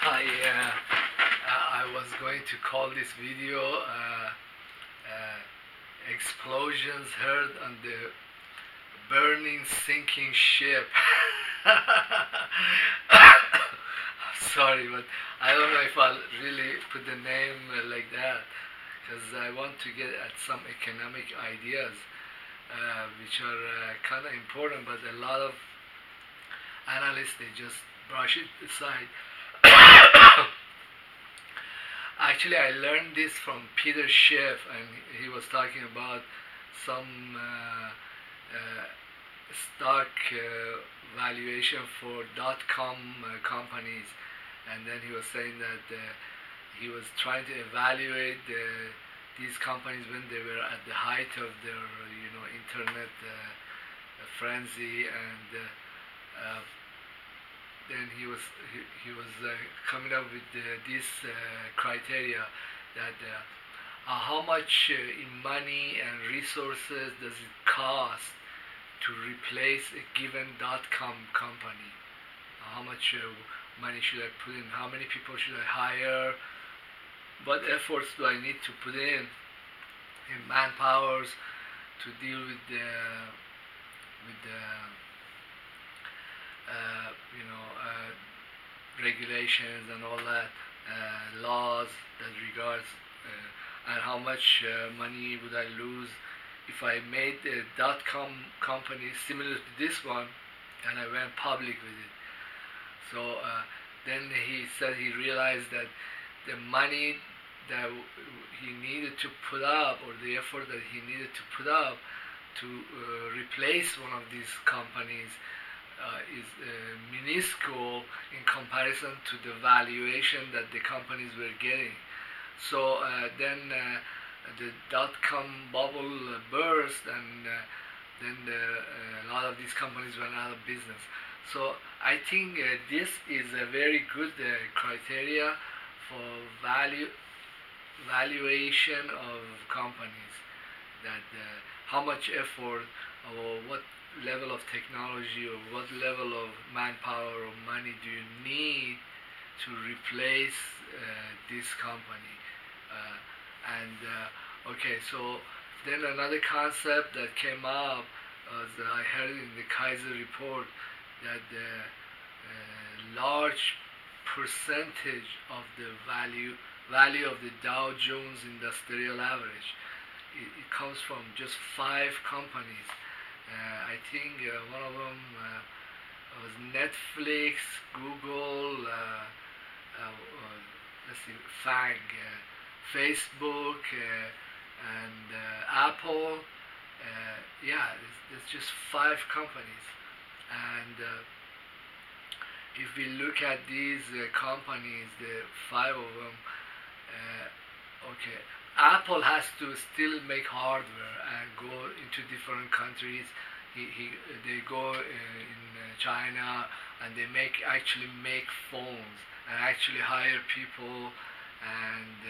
I was going to call this video explosions heard on the burning sinking ship. Sorry, but I don't know if I'll really put the name like that, because I want to get at some economic ideas which are kind of important, but a lot of analysts, they just brush it aside. Actually, I learned this from Peter Schiff, and he was talking about some stock valuation for dot-com companies, and then he was saying that he was trying to evaluate these companies when they were at the height of their, internet frenzy, and then he was coming up with this criteria that how much in money and resources does it cost to replace a given dot-com company? How much money should I put in? How many people should I hire? What efforts do I need to put in manpowers to deal with the regulations and all that, laws that regards, and how much money would I lose if I made a dot-com company similar to this one and I went public with it. So then he said he realized that the money that he needed to put up, or the effort that he needed to put up to replace one of these companies is minuscule in comparison to the valuation that the companies were getting. So then the dot-com bubble burst, and then a lot of these companies went out of business. So I think this is a very good criteria for valuation of companies, that how much effort or what level of technology or what level of manpower or money do you need to replace this company. Okay, so then another concept that came up was, I heard in the Kaiser report, that the large percentage of the value of the Dow Jones Industrial Average, it comes from just 5 companies. I think one of them was Netflix, Google, let's see, FANG, Facebook, and Apple. Yeah, there's just 5 companies. And if we look at these companies, the 5 of them, okay, Apple has to still make hardware and go into different countries. They go in China, and they actually make phones and actually hire people, and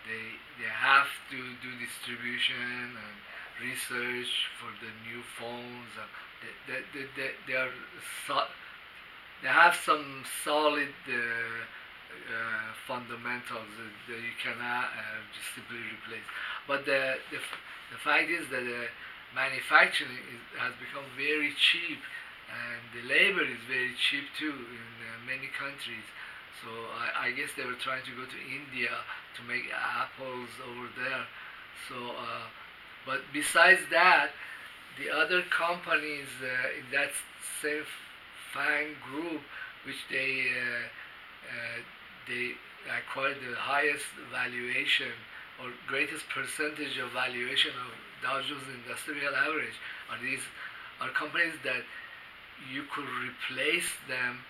they have to do distribution and research for the new phones. They have some solid fundamentals that you cannot just simply replace. But the fact is that manufacturing has become very cheap, and the labor is very cheap too in many countries. So I guess they were trying to go to India to make apples over there. So, but besides that, the other companies in that same FANG group, which they acquired the highest valuation or greatest percentage of valuation of Dow Jones Industrial Average, are companies that you could replace them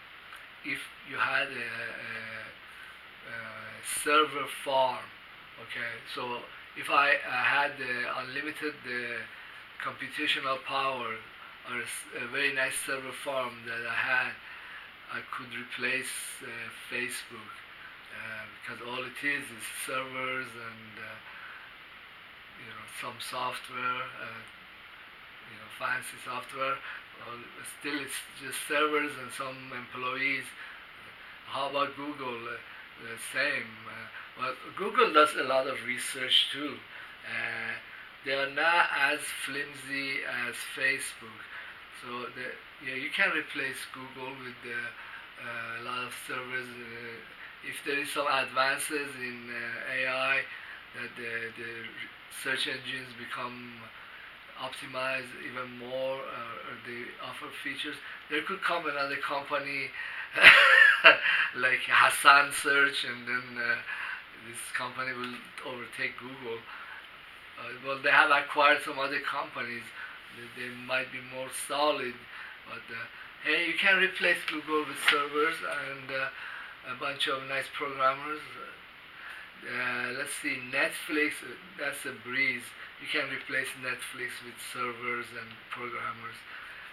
if you had a server farm. Okay, so if I had unlimited computational power, or a very nice server farm that I had, I could replace Facebook, because all it is servers and some software, fancy software. Well, still it's just servers and some employees. How about Google? The same. Well, Google does a lot of research too. They are not as flimsy as Facebook. So yeah, you can replace Google with a lot of servers. If there is some advances in AI, that the search engines become optimized even more, or they offer features, there could come another company like Hassan Search, and then this company will overtake Google. Well, they have acquired some other companies. They might be more solid, but hey, you can replace Google with servers and a bunch of nice programmers. Let's see, Netflix, that's a breeze. You can replace Netflix with servers and programmers.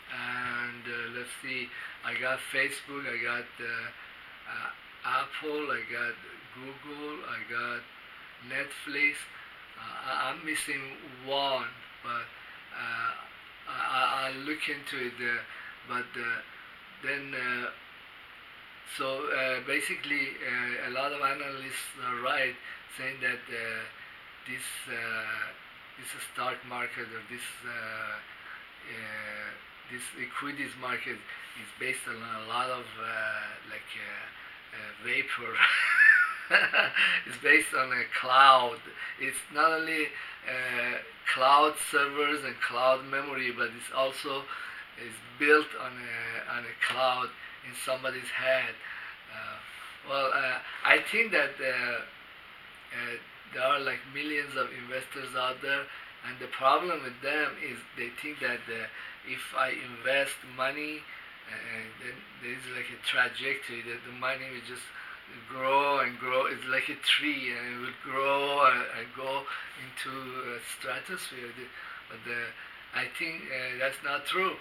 And let's see, I got Facebook, I got Apple, I got Google, I got Netflix. I'm missing one, but I'll look into it. But then, so basically, a lot of analysts are right, saying that this stock market, or this equities market, is based on a lot of vapor. It's based on a cloud. It's not only cloud servers and cloud memory, but it's also is built on a cloud in somebody's head. I think that there are like millions of investors out there, and the problem with them is they think that if I invest money, then there is like a trajectory that the money will just grow and grow. It's like a tree, and it will grow and go into a stratosphere. But I think that's not true.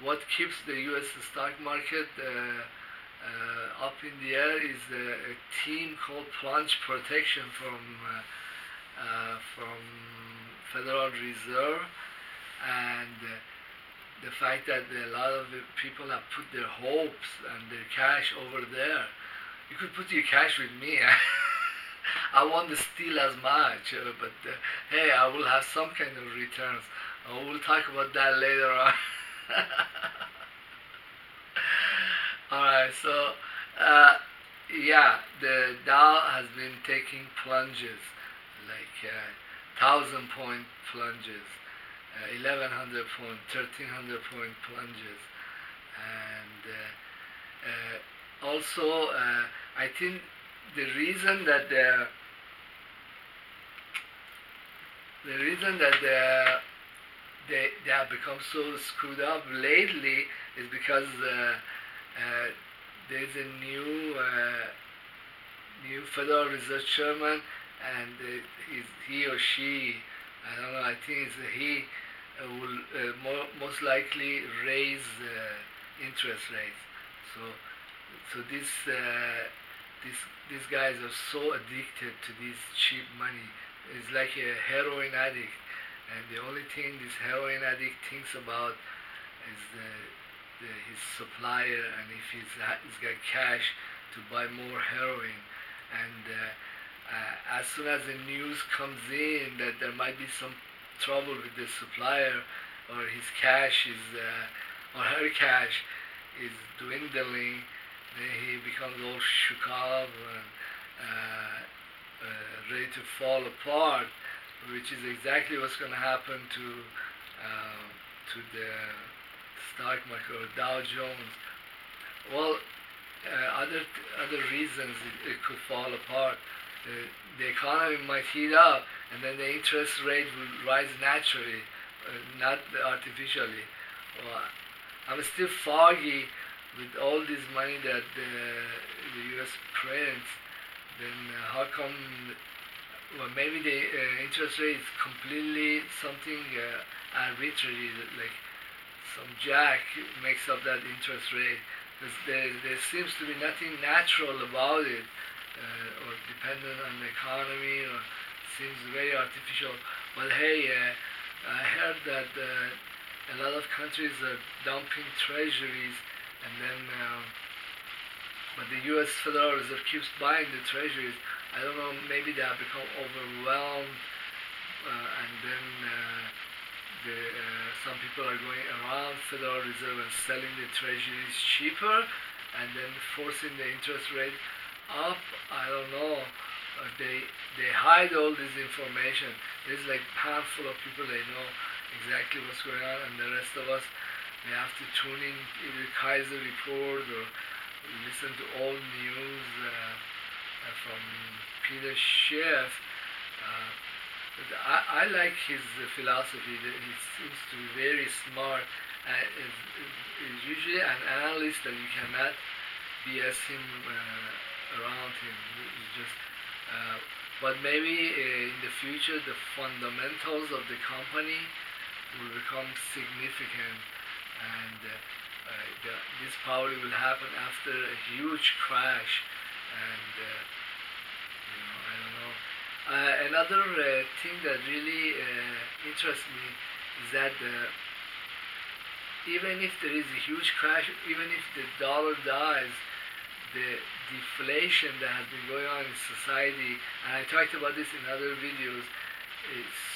What keeps the U.S. stock market up in the air is a team called Plunge Protection from Federal Reserve, and the fact that a lot of the people have put their hopes and their cash over there. You could put your cash with me. I won't steal as much, but hey, I will have some kind of returns. We'll talk about that later on. Alright, so yeah, the Dow has been taking plunges, like 1,000-point plunges, 1,100 point, 1,300 point plunges, and also I think the reason that they have become so screwed up lately is because there's a new Federal Reserve Chairman, and he or she, I don't know, I think it's a he, will most likely raise interest rates. So these guys are so addicted to this cheap money. It's like a heroin addict, and the only thing this heroin addict thinks about is his supplier, and if he's got cash to buy more heroin. And as soon as the news comes in that there might be some trouble with the supplier, or his cash is or her cash is dwindling, then he becomes all shook up and ready to fall apart, which is exactly what's going to happen to the stock market or Dow Jones. Well, other reasons it could fall apart. The economy might heat up, and then the interest rate will rise naturally, not artificially. Well, I'm still foggy with all this money that the U.S. prints. Then how come? Well, maybe the interest rate is completely something arbitrary, like some jack makes up that interest rate. Because there seems to be nothing natural about it, or dependent on the economy, or seems very artificial. But hey, I heard that a lot of countries are dumping treasuries, and then but the U.S. Federal Reserve keeps buying the treasuries. I don't know, maybe they have become overwhelmed, and then some people are going around Federal Reserve and selling the treasuries cheaper, and then forcing the interest rate up. I don't know. They hide all this information. There's like a handful of people, they know exactly what's going on, and the rest of us, we have to tune in either Kaiser report or listen to old news from Peter Schiff. But I like his philosophy. He seems to be very smart. Is usually an analyst that you cannot BS him around him. He's just, but maybe in the future the fundamentals of the company will become significant, and this probably will happen after a huge crash. And I don't know. Another thing that really interests me is that even if there is a huge crash, even if the dollar dies, the deflation that has been going on in society, and I talked about this in other videos,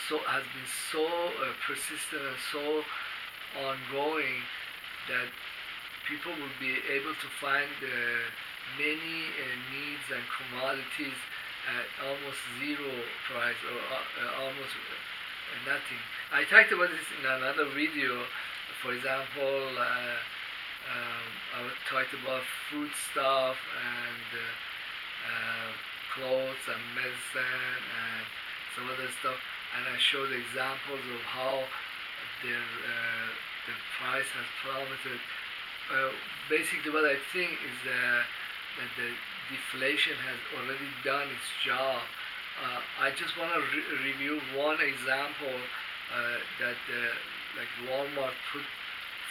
has been so persistent and so ongoing that people will be able to find many needs and commodities at almost zero price, or almost nothing. I talked about this in another video. For example, I talked about food stuff and clothes and medicine and some other stuff, and I showed examples of how the price has plummeted. Basically, what I think is that the deflation has already done its job. I just want to review one example that like Walmart put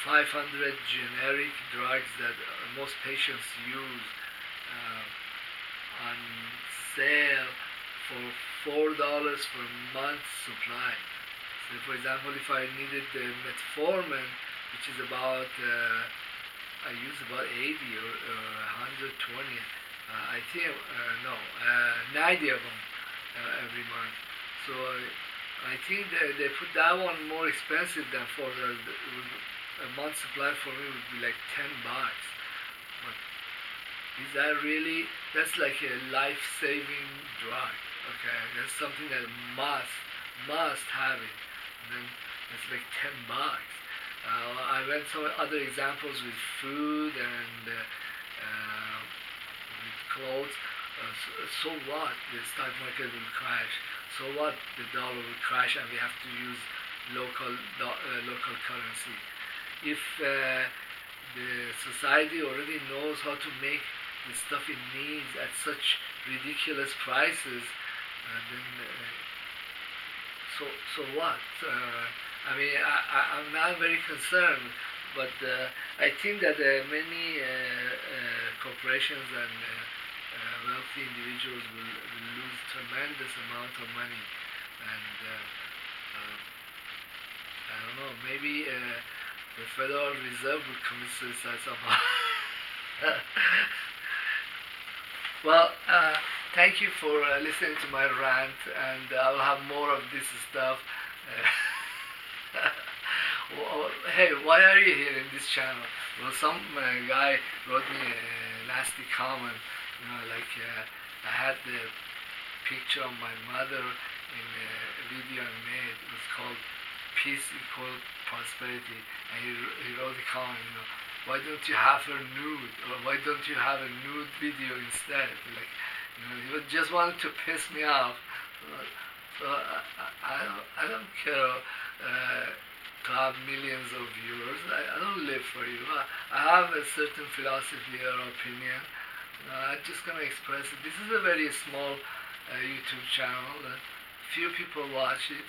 500 generic drugs that most patients use on sale for $4 for a month's supply. So, for example, if I needed the metformin, which is about I use about 80 or 120. I think 90 of them every month. So I think that they put that one more expensive than $4. A month supply for me would be like $10. But is that really? That's like a life-saving drug. Okay, that's something that must have it. And then it's like $10. I read some other examples with food and with clothes. So what? The stock market will crash. So what? The dollar will crash, and we have to use local currency. If the society already knows how to make the stuff it needs at such ridiculous prices, then so what? I mean, I'm not very concerned, but I think that many corporations and wealthy individuals will lose tremendous amount of money, and I don't know, maybe the Federal Reserve will commit suicide somehow. Well, thank you for listening to my rant, and I'll have more of this stuff. Hey, why are you here in this channel? Well, some guy wrote me a nasty comment, like I had the picture of my mother in a video I made. It was called Peace Equal Prosperity, and he wrote a comment, why don't you have her nude, or why don't you have a nude video instead? Like, he just wanted to piss me off. So I don't care to have millions of viewers. I don't live for you. I have a certain philosophy or opinion. I'm just gonna express it. This is a very small YouTube channel. Few people watch it.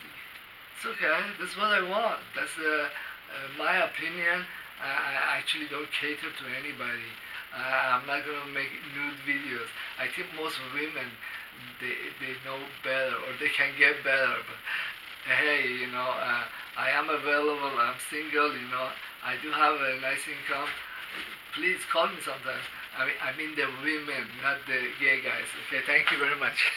It's okay. That's what I want. That's my opinion. I actually don't cater to anybody. I'm not gonna make nude videos. I think most women, they know better, or they can get better. But hey, I am available. I'm single. I do have a nice income. Please call me sometimes. I mean the women, not the gay guys. Okay, thank you very much.